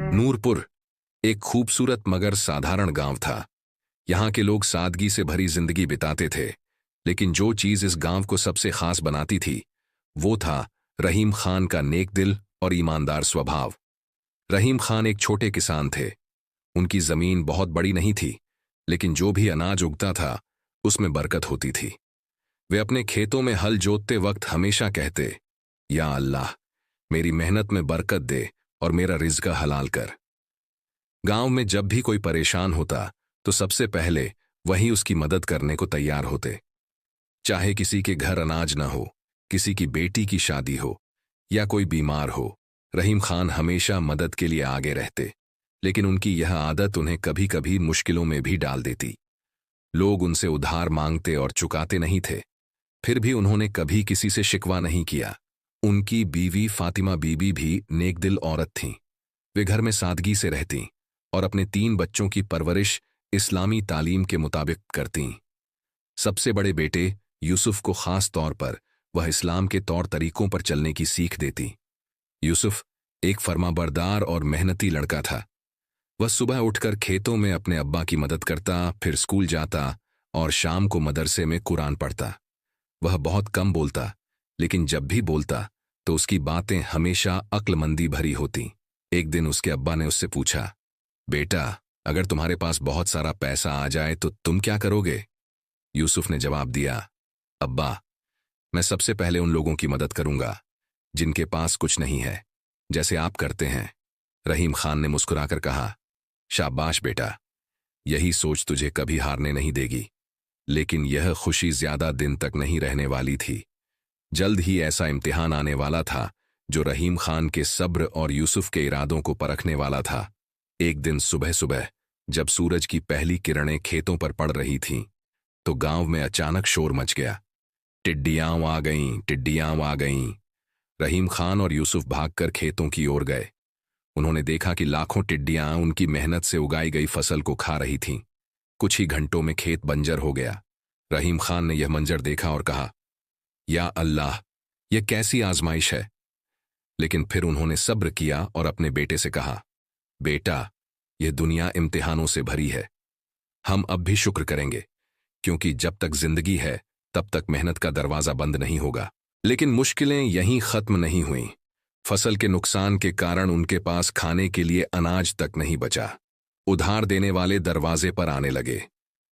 नूरपुर एक खूबसूरत मगर साधारण गांव था। यहाँ के लोग सादगी से भरी जिंदगी बिताते थे, लेकिन जो चीज इस गांव को सबसे खास बनाती थी वो था रहीम खान का नेक दिल और ईमानदार स्वभाव। रहीम खान एक छोटे किसान थे। उनकी जमीन बहुत बड़ी नहीं थी, लेकिन जो भी अनाज उगता था उसमें बरकत होती थी। वे अपने खेतों में हल जोतते वक्त हमेशा कहते, या अल्लाह, मेरी मेहनत में बरकत दे और मेरा रिज़्क हलाल कर। गांव में जब भी कोई परेशान होता तो सबसे पहले वही उसकी मदद करने को तैयार होते। चाहे किसी के घर अनाज न हो, किसी की बेटी की शादी हो या कोई बीमार हो, रहीम खान हमेशा मदद के लिए आगे रहते। लेकिन उनकी यह आदत उन्हें कभी कभी मुश्किलों में भी डाल देती। लोग उनसे उधार मांगते और चुकाते नहीं थे, फिर भी उन्होंने कभी किसी से शिकवा नहीं किया। उनकी बीवी फातिमा बीबी भी नेकदिल औरत थीं। वे घर में सादगी से रहतीं और अपने 3 बच्चों की परवरिश इस्लामी तालीम के मुताबिक करतीं। सबसे बड़े बेटे यूसुफ को खास तौर पर वह इस्लाम के तौर तरीकों पर चलने की सीख देती। यूसुफ एक फर्माबरदार और मेहनती लड़का था। वह सुबह उठकर खेतों में अपने अब्बा की मदद करता, फिर स्कूल जाता और शाम को मदरसे में कुरान पढ़ता। वह बहुत कम बोलता, लेकिन जब भी बोलता तो उसकी बातें हमेशा अक्लमंदी भरी होती। एक दिन उसके अब्बा ने उससे पूछा, बेटा, अगर तुम्हारे पास बहुत सारा पैसा आ जाए तो तुम क्या करोगे? यूसुफ ने जवाब दिया, अब्बा, मैं सबसे पहले उन लोगों की मदद करूंगा जिनके पास कुछ नहीं है, जैसे आप करते हैं। रहीम खान ने मुस्कुराकर कहा, शाबाश बेटा, यही सोच तुझे कभी हारने नहीं देगी। लेकिन यह खुशी ज्यादा दिन तक नहीं रहने वाली थी। जल्द ही ऐसा इम्तिहान आने वाला था जो रहीम खान के सब्र और यूसुफ के इरादों को परखने वाला था। एक दिन सुबह सुबह जब सूरज की पहली किरणें खेतों पर पड़ रही थीं, तो गांव में अचानक शोर मच गया। टिड्डियां आ गईं, टिड्डियां आ गईं। रहीम खान और यूसुफ भागकर खेतों की ओर गए। उन्होंने देखा कि लाखों टिड्डियां उनकी मेहनत से उगाई गई फसल को खा रही थीं। कुछ ही घंटों में खेत बंजर हो गया। रहीम खान ने यह मंजर देखा और कहा, या अल्लाह, यह कैसी आजमाइश है। लेकिन फिर उन्होंने सब्र किया और अपने बेटे से कहा, बेटा, यह दुनिया इम्तिहानों से भरी है। हम अब भी शुक्र करेंगे, क्योंकि जब तक जिंदगी है तब तक मेहनत का दरवाजा बंद नहीं होगा। लेकिन मुश्किलें यहीं खत्म नहीं हुईं। फसल के नुकसान के कारण उनके पास खाने के लिए अनाज तक नहीं बचा। उधार देने वाले दरवाजे पर आने लगे।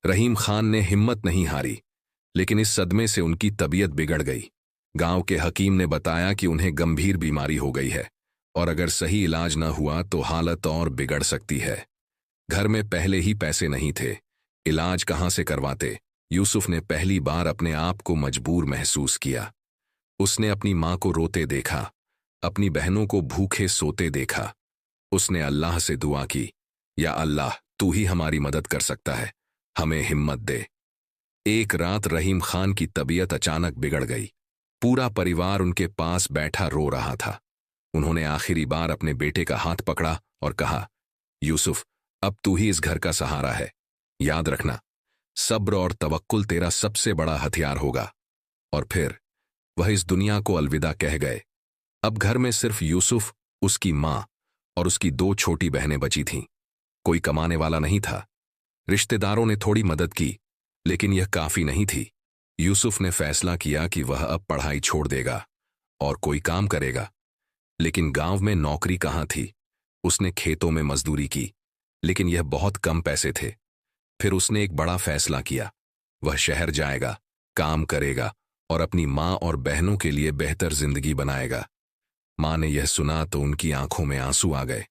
रहीम खान ने हिम्मत नहीं हारी, लेकिन इस सदमे से उनकी तबीयत बिगड़ गई। गांव के हकीम ने बताया कि उन्हें गंभीर बीमारी हो गई है और अगर सही इलाज न हुआ तो हालत और बिगड़ सकती है। घर में पहले ही पैसे नहीं थे, इलाज कहां से करवाते? यूसुफ ने पहली बार अपने आप को मजबूर महसूस किया। उसने अपनी मां को रोते देखा, अपनी बहनों को भूखे सोते देखा। उसने अल्लाह से दुआ की, या अल्लाह, तू ही हमारी मदद कर सकता है, हमें हिम्मत दे। एक रात रहीम खान की तबीयत अचानक बिगड़ गई। पूरा परिवार उनके पास बैठा रो रहा था। उन्होंने आखिरी बार अपने बेटे का हाथ पकड़ा और कहा, यूसुफ, अब तू ही इस घर का सहारा है। याद रखना, सब्र और तवक्कुल तेरा सबसे बड़ा हथियार होगा। और फिर वह इस दुनिया को अलविदा कह गए। अब घर में सिर्फ यूसुफ, उसकी मां और उसकी 2 छोटी बहनें बची थीं। कोई कमाने वाला नहीं था। रिश्तेदारों ने थोड़ी मदद की, लेकिन यह काफी नहीं थी। यूसुफ ने फैसला किया कि वह अब पढ़ाई छोड़ देगा और कोई काम करेगा। लेकिन गांव में नौकरी कहां थी? उसने खेतों में मजदूरी की, लेकिन यह बहुत कम पैसे थे। फिर उसने एक बड़ा फैसला किया। वह शहर जाएगा, काम करेगा और अपनी मां और बहनों के लिए बेहतर जिंदगी बनाएगा। मां ने यह सुना तो उनकी आंखों में आंसू आ गए।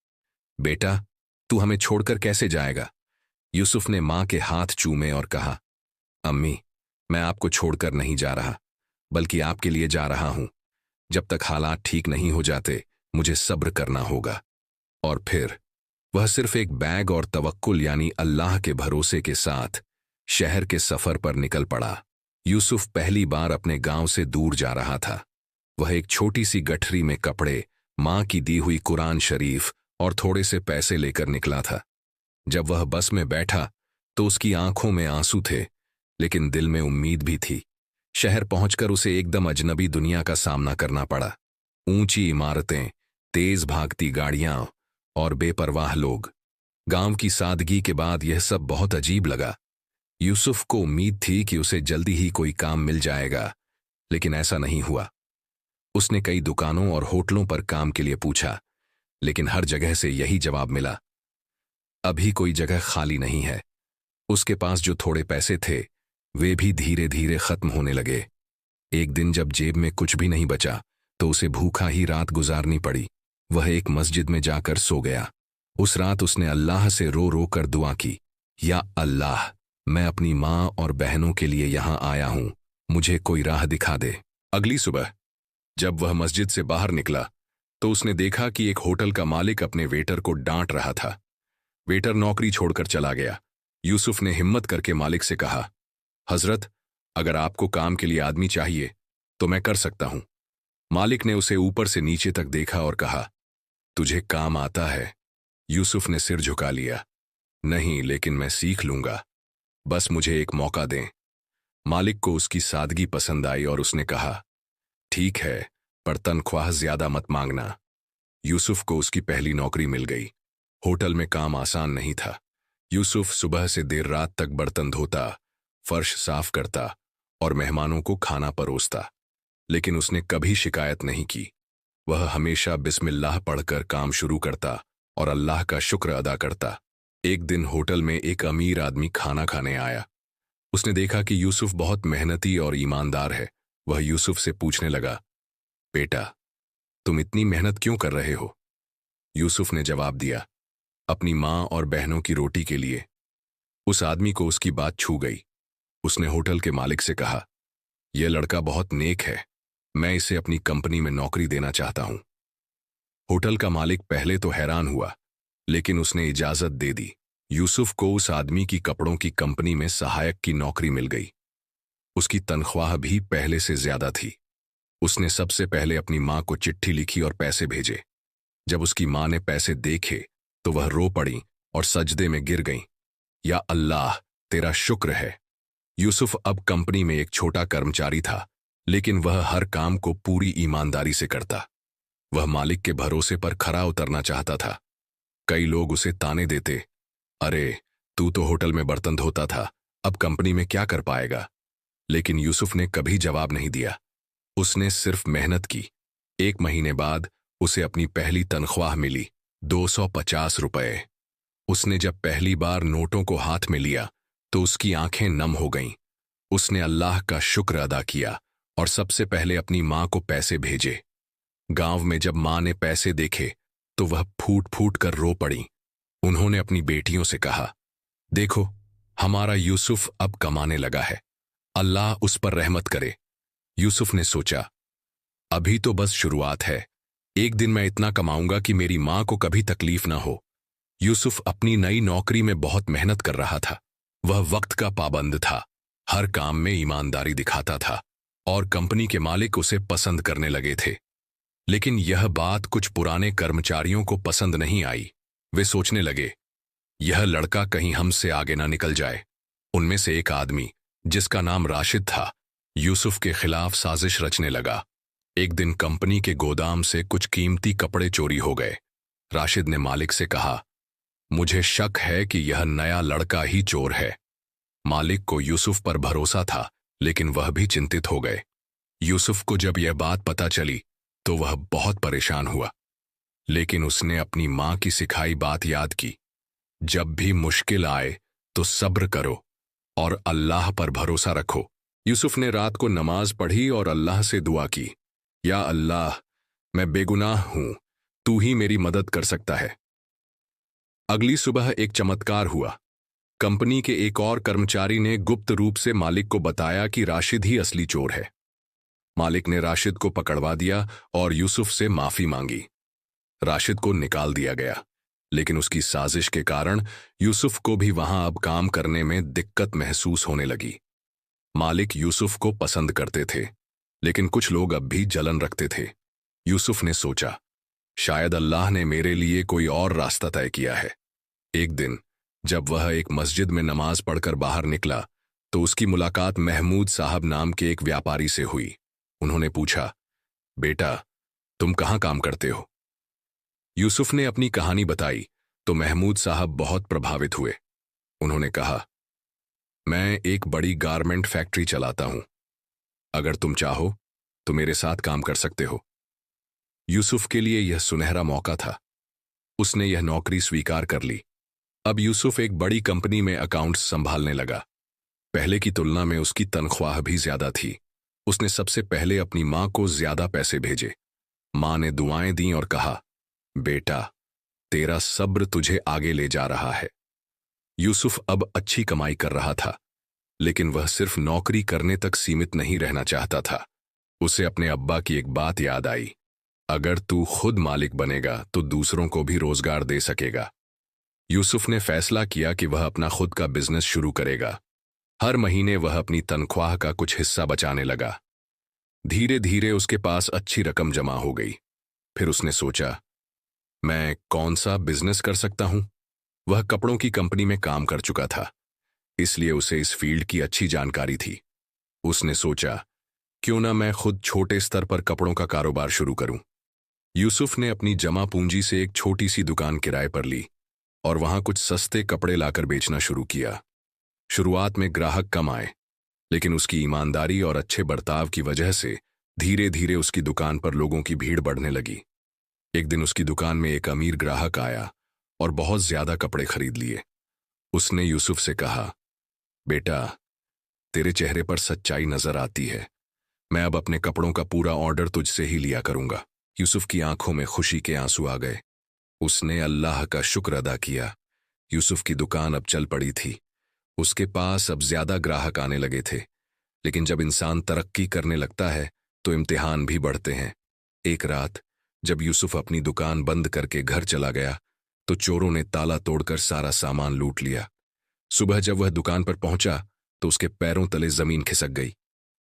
बेटा, तू हमें छोड़कर कैसे जाएगा? यूसुफ ने मां के हाथ चूमे और कहा, अम्मी, मैं आपको छोड़कर नहीं जा रहा, बल्कि आपके लिए जा रहा हूं। जब तक हालात ठीक नहीं हो जाते मुझे सब्र करना होगा। और फिर वह सिर्फ एक बैग और तवक्कुल यानी अल्लाह के भरोसे के साथ शहर के सफर पर निकल पड़ा। यूसुफ पहली बार अपने गांव से दूर जा रहा था। वह एक छोटी सी गठरी में कपड़े, मां की दी हुई कुरान शरीफ और थोड़े से पैसे लेकर निकला था। जब वह बस में बैठा तो उसकी आंखों में आंसू थे, लेकिन दिल में उम्मीद भी थी। शहर पहुंचकर उसे एकदम अजनबी दुनिया का सामना करना पड़ा। ऊंची इमारतें, तेज भागती गाड़ियां और बेपरवाह लोग। गांव की सादगी के बाद यह सब बहुत अजीब लगा। यूसुफ को उम्मीद थी कि उसे जल्दी ही कोई काम मिल जाएगा, लेकिन ऐसा नहीं हुआ। उसने कई दुकानों और होटलों पर काम के लिए पूछा, लेकिन हर जगह से यही जवाब मिला, अभी कोई जगह खाली नहीं है। उसके पास जो थोड़े पैसे थे वे भी धीरे धीरे खत्म होने लगे। एक दिन जब जेब में कुछ भी नहीं बचा तो उसे भूखा ही रात गुजारनी पड़ी। वह एक मस्जिद में जाकर सो गया। उस रात उसने अल्लाह से रो रो कर दुआ की, या अल्लाह, मैं अपनी माँ और बहनों के लिए यहाँ आया हूँ, मुझे कोई राह दिखा दे। अगली सुबह जब वह मस्जिद से बाहर निकला तो उसने देखा कि एक होटल का मालिक अपने वेटर को डांट रहा था। वेटर नौकरी छोड़कर चला गया। यूसुफ ने हिम्मत करके मालिक से कहा, हजरत, अगर आपको काम के लिए आदमी चाहिए तो मैं कर सकता हूं। मालिक ने उसे ऊपर से नीचे तक देखा और कहा, तुझे काम आता है? यूसुफ ने सिर झुका लिया, नहीं, लेकिन मैं सीख लूंगा, बस मुझे एक मौका दें। मालिक को उसकी सादगी पसंद आई और उसने कहा, ठीक है, पर तनख्वाह ज्यादा मत मांगना। यूसुफ को उसकी पहली नौकरी मिल गई। होटल में काम आसान नहीं था। यूसुफ सुबह से देर रात तक बर्तन धोता, फर्श साफ करता और मेहमानों को खाना परोसता, लेकिन उसने कभी शिकायत नहीं की। वह हमेशा बिस्मिल्लाह पढ़कर काम शुरू करता और अल्लाह का शुक्र अदा करता। एक दिन होटल में एक अमीर आदमी खाना खाने आया। उसने देखा कि यूसुफ बहुत मेहनती और ईमानदार है। वह यूसुफ से पूछने लगा, बेटा, तुम इतनी मेहनत क्यों कर रहे हो? यूसुफ ने जवाब दिया, अपनी माँ और बहनों की रोटी के लिए। उस आदमी को उसकी बात छू गई। उसने होटल के मालिक से कहा, यह लड़का बहुत नेक है, मैं इसे अपनी कंपनी में नौकरी देना चाहता हूं। होटल का मालिक पहले तो हैरान हुआ, लेकिन उसने इजाजत दे दी। यूसुफ को उस आदमी की कपड़ों की कंपनी में सहायक की नौकरी मिल गई। उसकी तनख्वाह भी पहले से ज्यादा थी। उसने सबसे पहले अपनी माँ को चिट्ठी लिखी और पैसे भेजे। जब उसकी माँ ने पैसे देखे तो वह रो पड़ी और सजदे में गिर गईं। या अल्लाह, तेरा शुक्र है। यूसुफ अब कंपनी में एक छोटा कर्मचारी था, लेकिन वह हर काम को पूरी ईमानदारी से करता। वह मालिक के भरोसे पर खरा उतरना चाहता था। कई लोग उसे ताने देते, अरे, तू तो होटल में बर्तन धोता था, अब कंपनी में क्या कर पाएगा? लेकिन यूसुफ ने कभी जवाब नहीं दिया। उसने सिर्फ मेहनत की। एक महीने बाद उसे अपनी पहली तनख्वाह मिली, 250 रुपए। उसने जब पहली बार नोटों को हाथ में लिया तो उसकी आंखें नम हो गईं। उसने अल्लाह का शुक्र अदा किया और सबसे पहले अपनी माँ को पैसे भेजे। गांव में जब माँ ने पैसे देखे तो वह फूट फूट कर रो पड़ी। उन्होंने अपनी बेटियों से कहा, देखो, हमारा यूसुफ अब कमाने लगा है, अल्लाह उस पर रहमत करे। यूसुफ ने सोचा, अभी तो बस शुरुआत है, एक दिन मैं इतना कमाऊंगा कि मेरी माँ को कभी तकलीफ ना हो। यूसुफ अपनी नई नौकरी में बहुत मेहनत कर रहा था। वह वक्त का पाबंद था, हर काम में ईमानदारी दिखाता था और कंपनी के मालिक उसे पसंद करने लगे थे। लेकिन यह बात कुछ पुराने कर्मचारियों को पसंद नहीं आई। वे सोचने लगे, यह लड़का कहीं हमसे आगे ना निकल जाए। उनमें से एक आदमी, जिसका नाम राशिद था, यूसुफ के खिलाफ साजिश रचने लगा। एक दिन कंपनी के गोदाम से कुछ कीमती कपड़े चोरी हो गए। राशिद ने मालिक से कहा, मुझे शक है कि यह नया लड़का ही चोर है। मालिक को यूसुफ पर भरोसा था, लेकिन वह भी चिंतित हो गए। यूसुफ को जब यह बात पता चली तो वह बहुत परेशान हुआ, लेकिन उसने अपनी माँ की सिखाई बात याद की, जब भी मुश्किल आए तो सब्र करो और अल्लाह पर भरोसा रखो। यूसुफ ने रात को नमाज पढ़ी और अल्लाह से दुआ की, या अल्लाह, मैं बेगुनाह हूं, तू ही मेरी मदद कर सकता है। अगली सुबह एक चमत्कार हुआ। कंपनी के एक और कर्मचारी ने गुप्त रूप से मालिक को बताया कि राशिद ही असली चोर है। मालिक ने राशिद को पकड़वा दिया और यूसुफ से माफी मांगी। राशिद को निकाल दिया गया, लेकिन उसकी साजिश के कारण यूसुफ को भी वहां अब काम करने में दिक्कत महसूस होने लगी। मालिक यूसुफ को पसंद करते थे, लेकिन कुछ लोग अब भी जलन रखते थे। यूसुफ ने सोचा, शायद अल्लाह ने मेरे लिए कोई और रास्ता तय किया है। एक दिन जब वह एक मस्जिद में नमाज पढ़कर बाहर निकला तो उसकी मुलाकात महमूद साहब नाम के एक व्यापारी से हुई। उन्होंने पूछा, बेटा, तुम कहाँ काम करते हो? यूसुफ ने अपनी कहानी बताई तो महमूद साहब बहुत प्रभावित हुए। उन्होंने कहा, मैं एक बड़ी गारमेंट फैक्ट्री चलाता हूं। अगर तुम चाहो तो मेरे साथ काम कर सकते हो। यूसुफ के लिए यह सुनहरा मौका था। उसने यह नौकरी स्वीकार कर ली। अब यूसुफ एक बड़ी कंपनी में अकाउंट्स संभालने लगा। पहले की तुलना में उसकी तनख्वाह भी ज्यादा थी। उसने सबसे पहले अपनी मां को ज्यादा पैसे भेजे। मां ने दुआएं दी और कहा, बेटा, तेरा सब्र तुझे आगे ले जा रहा है। यूसुफ अब अच्छी कमाई कर रहा था, लेकिन वह सिर्फ नौकरी करने तक सीमित नहीं रहना चाहता था। उसे अपने अब्बा की एक बात याद आई, अगर तू खुद मालिक बनेगा तो दूसरों को भी रोजगार दे सकेगा। यूसुफ ने फैसला किया कि वह अपना खुद का बिजनेस शुरू करेगा। हर महीने वह अपनी तनख्वाह का कुछ हिस्सा बचाने लगा। धीरे धीरे उसके पास अच्छी रकम जमा हो गई। फिर उसने सोचा, मैं कौन सा बिजनेस कर सकता हूं। वह कपड़ों की कंपनी में काम कर चुका था, इसलिए उसे इस फील्ड की अच्छी जानकारी थी। उसने सोचा, क्यों ना मैं खुद छोटे स्तर पर कपड़ों का कारोबार शुरू करूं। यूसुफ ने अपनी जमा पूंजी से एक छोटी सी दुकान किराए पर ली और वहां कुछ सस्ते कपड़े लाकर बेचना शुरू किया। शुरुआत में ग्राहक कम आए, लेकिन उसकी ईमानदारी और अच्छे बर्ताव की वजह से धीरे धीरे उसकी दुकान पर लोगों की भीड़ बढ़ने लगी। एक दिन उसकी दुकान में एक अमीर ग्राहक आया और बहुत ज्यादा कपड़े खरीद लिए। उसने यूसुफ से कहा, बेटा, तेरे चेहरे पर सच्चाई नजर आती है। मैं अब अपने कपड़ों का पूरा ऑर्डर तुझसे ही लिया करूंगा। यूसुफ की आंखों में खुशी के आंसू आ गए। उसने अल्लाह का शुक्र अदा किया। यूसुफ की दुकान अब चल पड़ी थी। उसके पास अब ज्यादा ग्राहक आने लगे थे। लेकिन जब इंसान तरक्की करने लगता है तो इम्तिहान भी बढ़ते हैं। एक रात जब यूसुफ अपनी दुकान बंद करके घर चला गया तो चोरों ने ताला तोड़कर सारा सामान लूट लिया। सुबह जब वह दुकान पर पहुंचा तो उसके पैरों तले जमीन खिसक गई।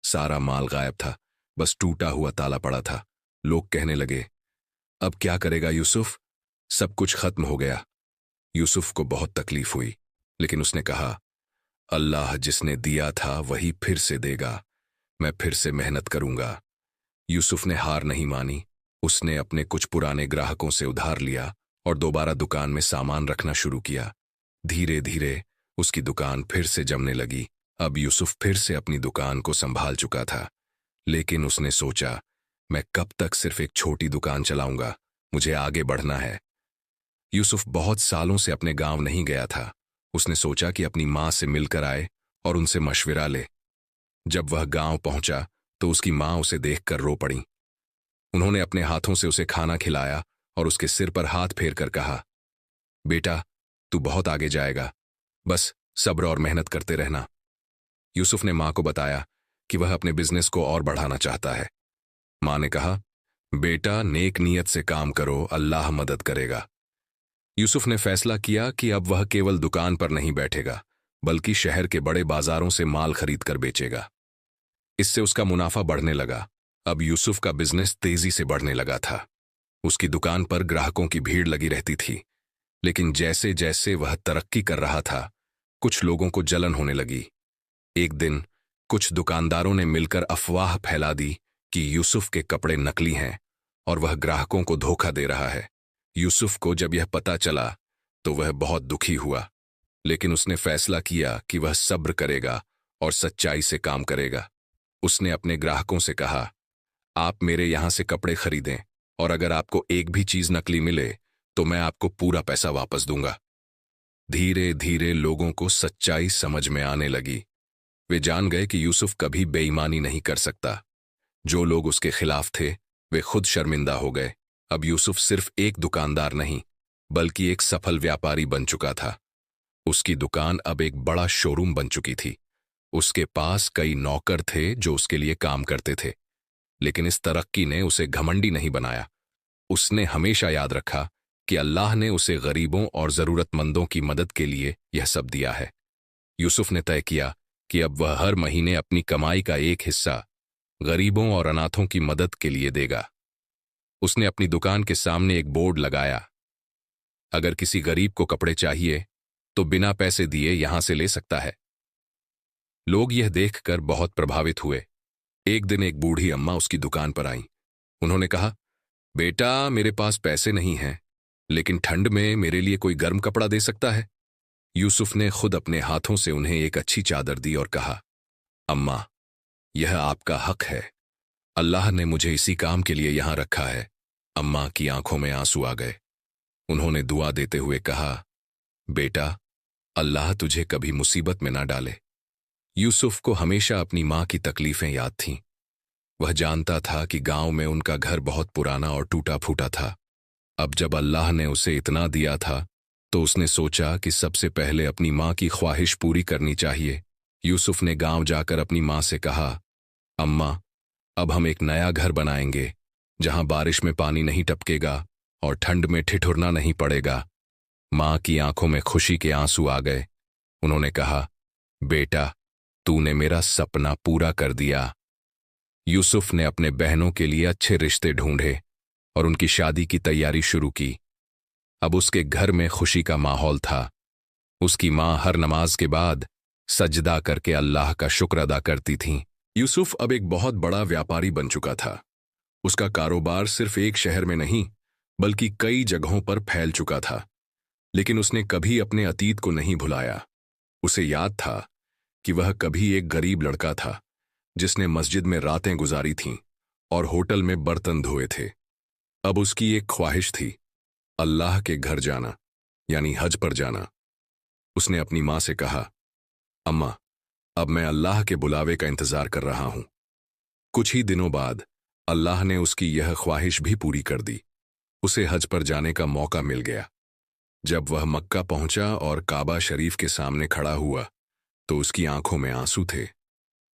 सारा माल गायब था, बस टूटा हुआ ताला पड़ा था। लोग कहने लगे, अब क्या करेगा यूसुफ, सब कुछ खत्म हो गया। यूसुफ को बहुत तकलीफ हुई, लेकिन उसने कहा, अल्लाह जिसने दिया था वही फिर से देगा। मैं फिर से मेहनत करूंगा। यूसुफ ने हार नहीं मानी। उसने अपने कुछ पुराने ग्राहकों से उधार लिया और दोबारा दुकान में सामान रखना शुरू किया। धीरे धीरे उसकी दुकान फिर से जमने लगी। अब यूसुफ फिर से अपनी दुकान को संभाल चुका था, लेकिन उसने सोचा, मैं कब तक सिर्फ एक छोटी दुकान चलाऊंगा, मुझे आगे बढ़ना है। यूसुफ बहुत सालों से अपने गांव नहीं गया था। उसने सोचा कि अपनी मां से मिलकर आए और उनसे मशविरा ले। जब वह गांव पहुंचा तो उसकी मां उसे देखकर रो पड़ी। उन्होंने अपने हाथों से उसे खाना खिलाया और उसके सिर पर हाथ फेर कर कहा, बेटा, तू बहुत आगे जाएगा, बस सब्र और मेहनत करते रहना। यूसुफ ने मां को बताया कि वह अपने बिजनेस को और बढ़ाना चाहता है। मां ने कहा, बेटा, नेक नीयत से काम करो, अल्लाह मदद करेगा। यूसुफ ने फैसला किया कि अब वह केवल दुकान पर नहीं बैठेगा, बल्कि शहर के बड़े बाजारों से माल खरीद कर बेचेगा। इससे उसका मुनाफा बढ़ने लगा। अब यूसुफ का बिजनेस तेजी से बढ़ने लगा था। उसकी दुकान पर ग्राहकों की भीड़ लगी रहती थी, लेकिन जैसे जैसे वह तरक्की कर रहा था, कुछ लोगों को जलन होने लगी। एक दिन कुछ दुकानदारों ने मिलकर अफवाह फैला दी कि यूसुफ के कपड़े नकली हैं और वह ग्राहकों को धोखा दे रहा है। यूसुफ को जब यह पता चला तो वह बहुत दुखी हुआ, लेकिन उसने फैसला किया कि वह सब्र करेगा और सच्चाई से काम करेगा। उसने अपने ग्राहकों से कहा, आप मेरे यहां से कपड़े खरीदें और अगर आपको एक भी चीज नकली मिले तो मैं आपको पूरा पैसा वापस दूंगा। धीरे धीरे लोगों को सच्चाई समझ में आने लगी। वे जान गए कि यूसुफ कभी बेईमानी नहीं कर सकता। जो लोग उसके खिलाफ थे वे खुद शर्मिंदा हो गए। अब यूसुफ सिर्फ एक दुकानदार नहीं, बल्कि एक सफल व्यापारी बन चुका था। उसकी दुकान अब एक बड़ा शोरूम बन चुकी थी। उसके पास कई नौकर थे जो उसके लिए काम करते थे, लेकिन इस तरक्की ने उसे घमंडी नहीं बनाया। उसने हमेशा याद रखा कि अल्लाह ने उसे गरीबों और जरूरतमंदों की मदद के लिए यह सब दिया है। यूसुफ ने तय किया कि अब वह हर महीने अपनी कमाई का एक हिस्सा गरीबों और अनाथों की मदद के लिए देगा। उसने अपनी दुकान के सामने एक बोर्ड लगाया, अगर किसी गरीब को कपड़े चाहिए तो बिना पैसे दिए यहां से ले सकता है। लोग यह देखकर बहुत प्रभावित हुए। एक दिन एक बूढ़ी अम्मा उसकी दुकान पर आई। उन्होंने कहा, बेटा, मेरे पास पैसे नहीं हैं, लेकिन ठंड में मेरे लिए कोई गर्म कपड़ा दे सकता है? यूसुफ ने खुद अपने हाथों से उन्हें एक अच्छी चादर दी और कहा, अम्मा, यह आपका हक है। अल्लाह ने मुझे इसी काम के लिए यहां रखा है। अम्मा की आंखों में आंसू आ गए। उन्होंने दुआ देते हुए कहा, बेटा, अल्लाह तुझे कभी मुसीबत में ना डाले। यूसुफ को हमेशा अपनी मां की तकलीफें याद थीं। वह जानता था कि गांव में उनका घर बहुत पुराना और टूटा फूटा था। अब जब अल्लाह ने उसे इतना दिया था तो उसने सोचा कि सबसे पहले अपनी मां की ख्वाहिश पूरी करनी चाहिए। यूसुफ ने गांव जाकर अपनी मां से कहा, अम्मा, अब हम एक नया घर बनाएंगे जहां बारिश में पानी नहीं टपकेगा और ठंड में ठिठुरना नहीं पड़ेगा। मां की आंखों में खुशी के आंसू आ गए। उन्होंने कहा, बेटा, तूने मेरा सपना पूरा कर दिया। यूसुफ ने अपने बहनों के लिए अच्छे रिश्ते ढूंढे और उनकी शादी की तैयारी शुरू की। अब उसके घर में खुशी का माहौल था। उसकी मां हर नमाज के बाद सजदा करके अल्लाह का शुक्र अदा करती थीं। यूसुफ अब एक बहुत बड़ा व्यापारी बन चुका था। उसका कारोबार सिर्फ एक शहर में नहीं बल्कि कई जगहों पर फैल चुका था। लेकिन उसने कभी अपने अतीत को नहीं भुलाया। उसे याद था कि वह कभी एक गरीब लड़का था जिसने मस्जिद में रातें गुजारी थीं और होटल में बर्तन धोए थे। अब उसकी एक ख्वाहिश थी, अल्लाह के घर जाना, यानी हज पर जाना। उसने अपनी मां से कहा, अम्मा, अब मैं अल्लाह के बुलावे का इंतजार कर रहा हूं। कुछ ही दिनों बाद अल्लाह ने उसकी यह ख्वाहिश भी पूरी कर दी। उसे हज पर जाने का मौका मिल गया। जब वह मक्का पहुंचा और काबा शरीफ के सामने खड़ा हुआ तो उसकी आंखों में आंसू थे।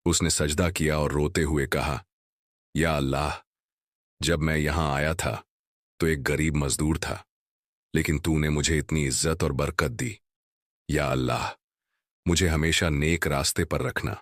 उसने सजदा किया और रोते हुए कहा, या अल्लाह, जब मैं यहां आया था तो एक गरीब मजदूर था, लेकिन तूने मुझे इतनी इज्जत और बरकत दी। या अल्लाह, मुझे हमेशा नेक रास्ते पर रखना।